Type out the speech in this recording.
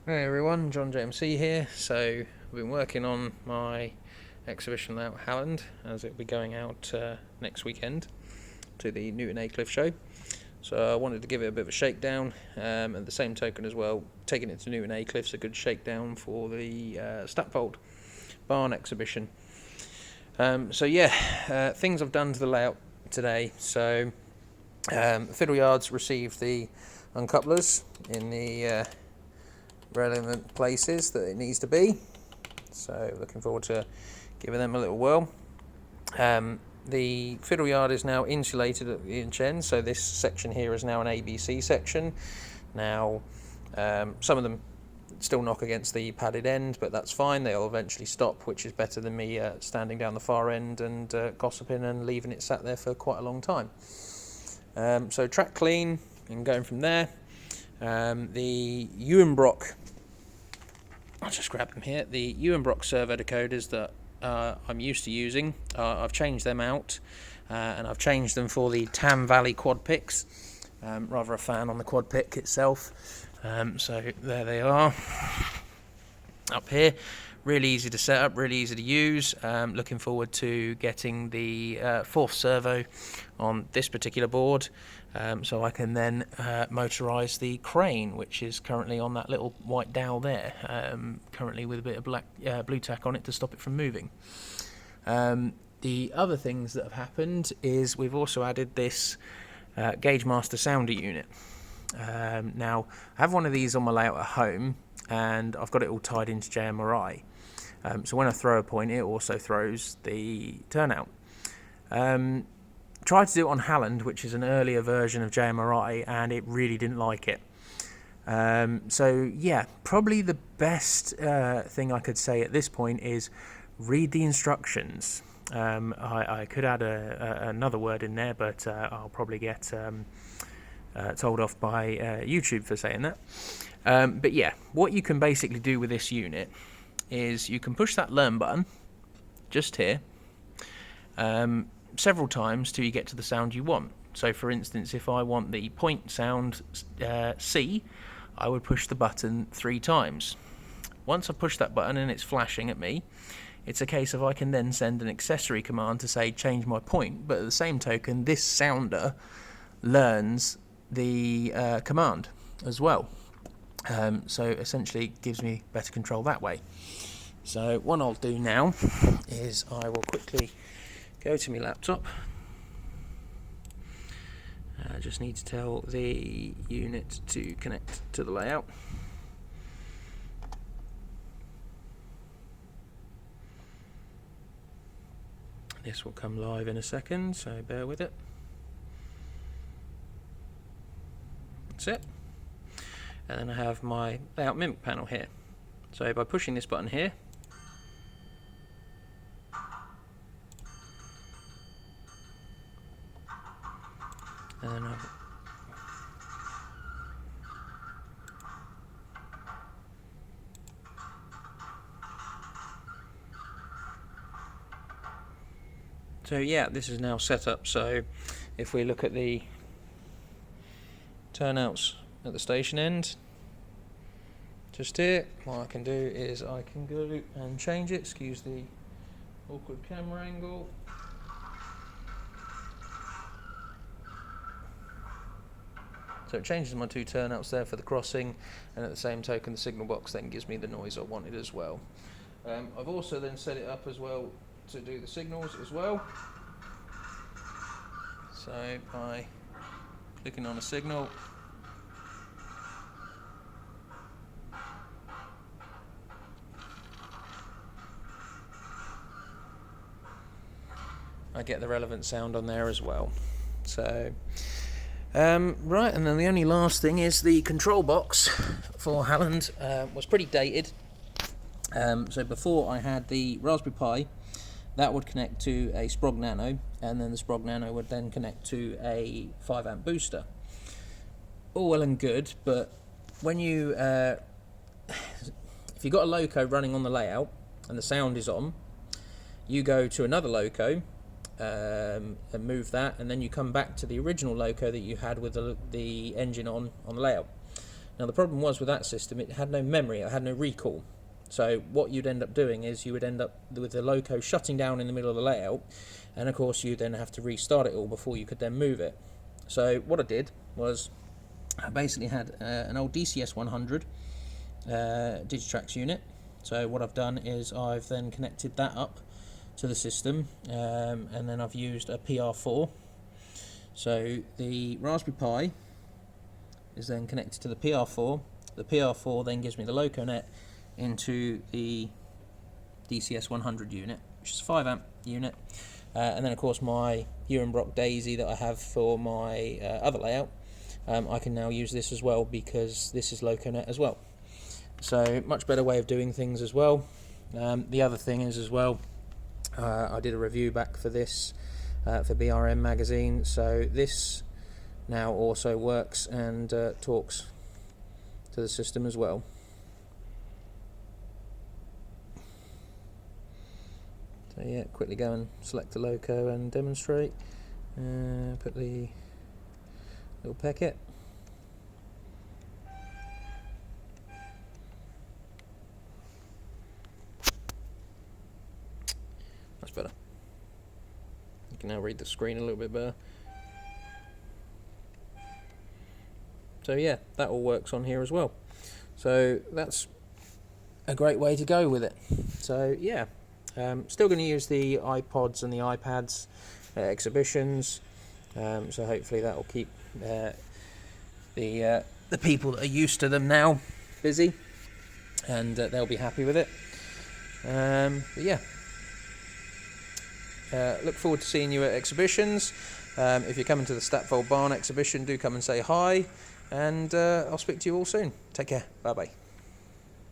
Hey everyone, John JMC here. So I've been working on my exhibition out at Halland, as it'll be going out next weekend to the Newton Aycliffe show. So I wanted to give it a bit of a shakedown, at the same token as well, taking it to Newton Aycliffe's a good shakedown for the Stapfold barn exhibition. Things I've done to the layout today. So Fiddle Yards received the uncouplers in the relevant places that it needs to be, so looking forward to giving them a little whirl. The fiddle yard is now insulated at the inch end, so this section here is now an ABC section. Now some of them still knock against the padded end, but that's fine, they'll eventually stop, which is better than me standing down the far end and gossiping and leaving it sat there for quite a long time. So track clean and going from there. The Ewenbrock, I'll just grab them here, the Ewenbrock servo decoders that I'm used to using, I've changed them out, and I've changed them for the Tam Valley quad picks. Rather a fan on the quad pick itself. So there they are up here, really easy to set up, really easy to use. Looking forward to getting the fourth servo on this particular board, so I can then motorise the crane, which is currently on that little white dowel there, currently with a bit of black blue tack on it to stop it from moving. The other things that have happened is we've also added this Gauge Master sounder unit. Now I have one of these on my layout at home, and I've got it all tied into JMRI. So when I throw a point, it also throws the turnout. Tried to do it on Halland, which is an earlier version of JMRI, and it really didn't like it. So yeah, probably the best thing I could say at this point is read the instructions. I could add another word in there, but I'll probably get told off by YouTube for saying that. But yeah, what you can basically do with this unit is you can push that learn button just here several times till you get to the sound you want. So for instance, if I want the point sound C, I would push the button 3 times. Once I push that button and it's flashing at me, it's a case of I can then send an accessory command to say change my point, but at the same token this sounder learns the command as well. So essentially it gives me better control that way. So what I'll do now is I will quickly go to my laptop. I just need to tell the unit to connect to the layout. This will come live in a second, so bear with it. That's it. And then I have my layout mimic panel here. So by pushing this button here, and then so yeah, this is now set up. So if we look at the turnouts at the station end, just here, what I can do is I can go and change it. Excuse the awkward camera angle. So it changes my 2 turnouts there for the crossing, and at the same token the signal box then gives me the noise I wanted as well. I've also then set it up as well to do the signals as well. So by clicking on a signal, I get the relevant sound on there as well. So right, and then the only last thing is the control box for Halland was pretty dated. So before I had the Raspberry Pi, that would connect to a Sprog Nano, and then the Sprog Nano would then connect to a 5 amp booster. All well and good, but when you if you've got a loco running on the layout and the sound is on, you go to another loco and move that, and then you come back to the original loco that you had with the engine on the layout. Now the problem was with that system, it had no memory, it had no recall. So what you'd end up doing is you would end up with the loco shutting down in the middle of the layout, and of course you'd then have to restart it all before you could then move it. So what I did was I basically had an old DCS 100 Digitrax unit. So what I've done is I've then connected that up to the system, and then I've used a PR4. So the Raspberry Pi is then connected to the PR4. The PR4 then gives me the LocoNet into the DCS 100 unit, which is a 5 amp unit, and then of course my Urenbrock Daisy that I have for my other layout, I can now use this as well because this is LocoNet as well. So much better way of doing things as well. The other thing is as well, I did a review back for this for BRM magazine, so this now also works and talks to the system as well. So yeah, quickly go and select the loco and demonstrate. Put the little packet. That's better. You can now read the screen a little bit better. So yeah, that all works on here as well. So that's a great way to go with it. So yeah, still going to use the iPods and the iPads exhibitions. So hopefully that will keep the people that are used to them now busy, and they'll be happy with it. But yeah, look forward to seeing you at exhibitions. If you're coming to the Stapfold Barn exhibition, do come and say hi, and I'll speak to you all soon. Take care. Bye bye.